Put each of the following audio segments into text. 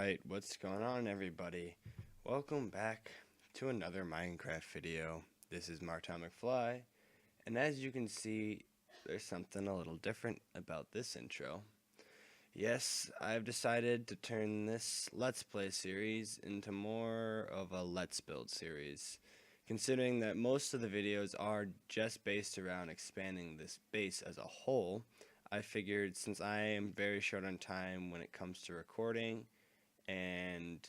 Alright, what's going on, everybody? Welcome back to another Minecraft video. This is Martin McFly, and as you can see, there's something a little different about this intro. Yes, I've decided to turn this Let's Play series into more of a Let's Build series. Considering that most of the videos are just based around expanding this base as a whole, I figured since I am very short on time when it comes to recording and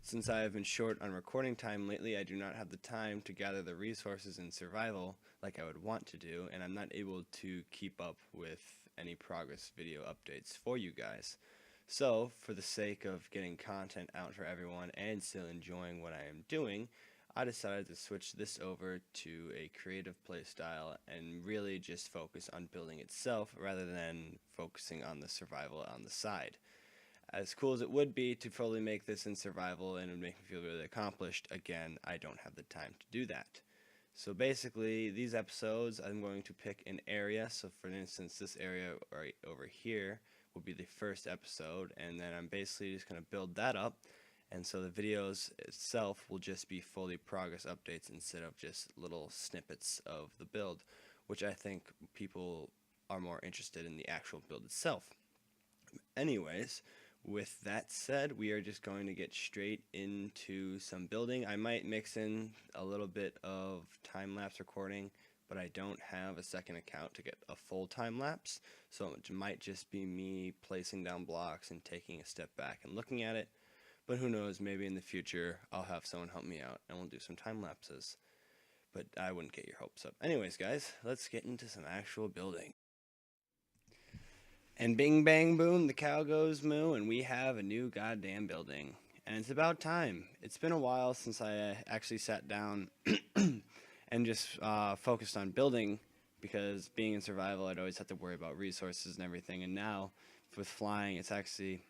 since I have been short on recording time lately, I do not have the time to gather the resources in survival like I would want to do, and I'm not able to keep up with any progress video updates for you guys. So, for the sake of getting content out for everyone and still enjoying what I am doing, I decided to switch this over to a creative playstyle and really just focus on building itself rather than focusing on the survival on the side. As cool as it would be to fully make this in survival and it would make me feel really accomplished, again, I don't have the time to do that. So basically, these episodes, I'm going to pick an area. So for instance, this area right over here will be the first episode, and then I'm basically just going to build that up. And so the videos itself will just be fully progress updates instead of just little snippets of the build, which I think people are more interested in the actual build itself. Anyways, with that said, we are just going to get straight into some building. I might mix in a little bit of time-lapse recording, but I don't have a second account to get a full time-lapse, so it might just be me placing down blocks and taking a step back and looking at it. But who knows, maybe in the future I'll have someone help me out and we'll do some time lapses. But I wouldn't get your hopes up. Anyways, guys, let's get into some actual building. And bing bang boom, the cow goes moo, and we have a new goddamn building. And it's about time. It's been a while since I actually sat down and just focused on building, because being in survival I'd always have to worry about resources and everything, and now with flying it's actually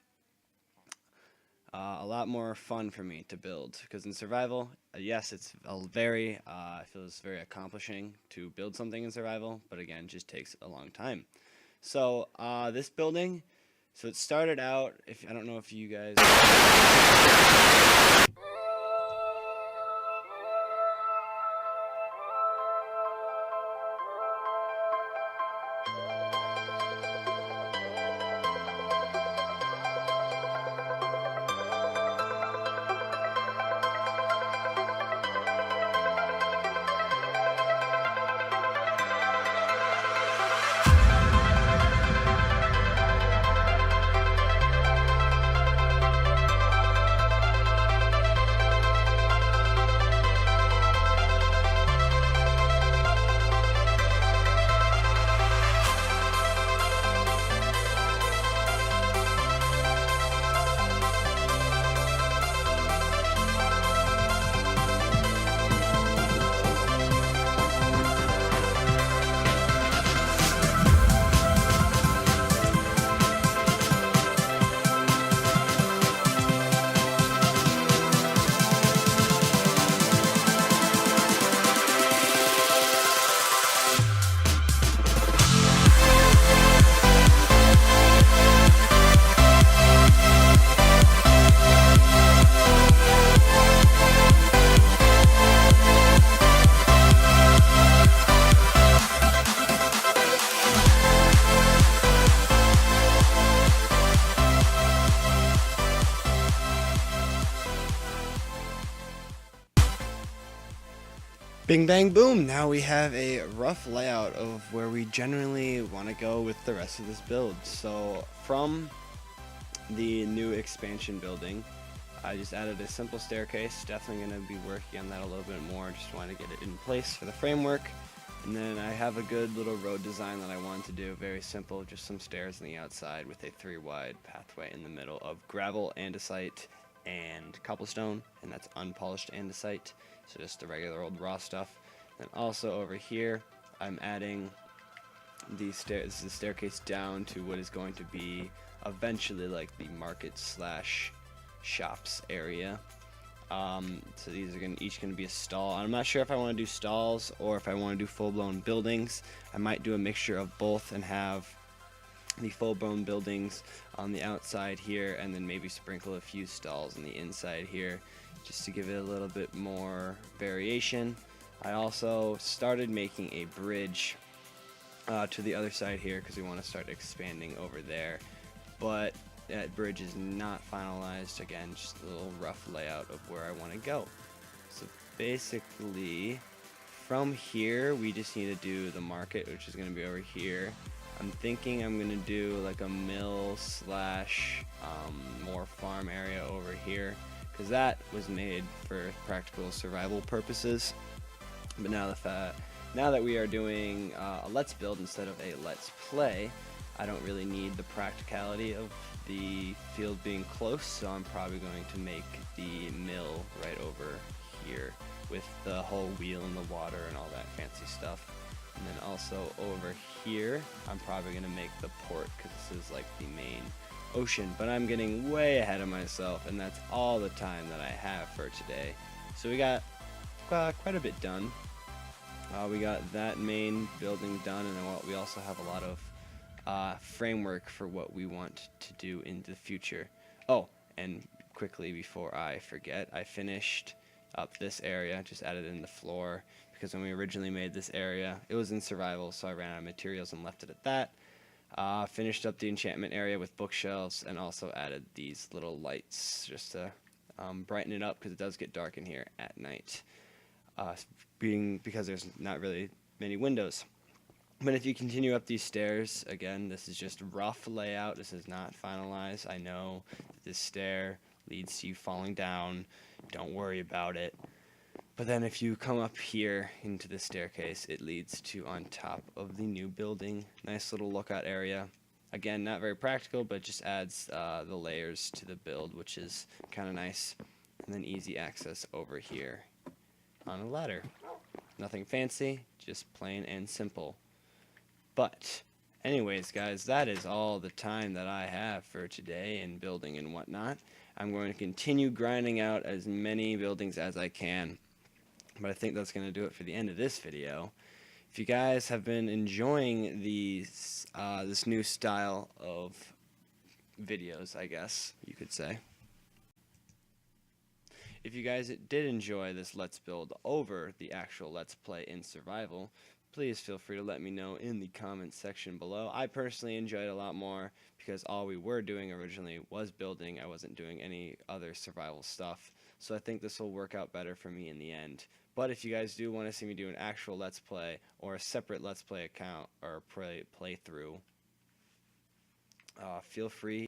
a lot more fun for me to build, because in survival, yes, it's I feel it's very accomplishing to build something in survival, but again, it just takes a long time. So this building, so it started out, I don't know if you guys bing bang boom, now we have a rough layout of where we generally want to go with the rest of this build. So from the new expansion building, I just added a simple staircase. Definitely going to be working on that a little bit more, just want to get it in place for the framework. And then I have a good little road design that I wanted to do, very simple, just some stairs on the outside with a 3-wide pathway in the middle of gravel, andesite, and cobblestone, and that's unpolished andesite, so just the regular old raw stuff. And also over here I'm adding the staircase down to what is going to be eventually like the market slash shops area. So these are each going to be a stall. I'm not sure if I want to do stalls or if I want to do full-blown buildings. I might do a mixture of both and have the full-blown buildings on the outside here, and then maybe sprinkle a few stalls on the inside here just to give it a little bit more variation. I also started making a bridge to the other side here because we want to start expanding over there, but that bridge is not finalized. Again, just a little rough layout of where I want to go. So basically from here we just need to do the market, which is going to be over here. I'm thinking I'm going to do like a mill slash more farm area over here, because that was made for practical survival purposes. But now that we are doing a let's build instead of a let's play, I don't really need the practicality of the field being close, so I'm probably going to make the mill right over here with the whole wheel in the water and all that fancy stuff. And then also over here, I'm probably going to make the port because this is like the main ocean. But I'm getting way ahead of myself, and that's all the time that I have for today. So we got quite a bit done. We got that main building done, and then we also have a lot of framework for what we want to do in the future. Oh, and quickly before I forget, I finished up this area, just added in the floor, because when we originally made this area, it was in survival, so I ran out of materials and left it at that. Finished up the enchantment area with bookshelves, and also added these little lights just to brighten it up, because it does get dark in here at night, because there's not really many windows. But if you continue up these stairs, again, this is just rough layout. This is not finalized. I know that this stair leads to you falling down. Don't worry about it. But then if you come up here into the staircase, it leads to on top of the new building. Nice little lookout area. Again, not very practical, but just adds the layers to the build, which is kind of nice. And then easy access over here on a ladder. Nothing fancy, just plain and simple. But anyways, guys, that is all the time that I have for today in building and whatnot. I'm going to continue grinding out as many buildings as I can. But I think that's going to do it for the end of this video. If you guys have been enjoying these, this new style of videos, I guess you could say. If you guys did enjoy this Let's Build over the actual Let's Play in Survival, please feel free to let me know in the comments section below. I personally enjoyed it a lot more because all we were doing originally was building. I wasn't doing any other survival stuff. So I think this will work out better for me in the end. But if you guys do want to see me do an actual Let's Play or a separate Let's Play account or playthrough, feel free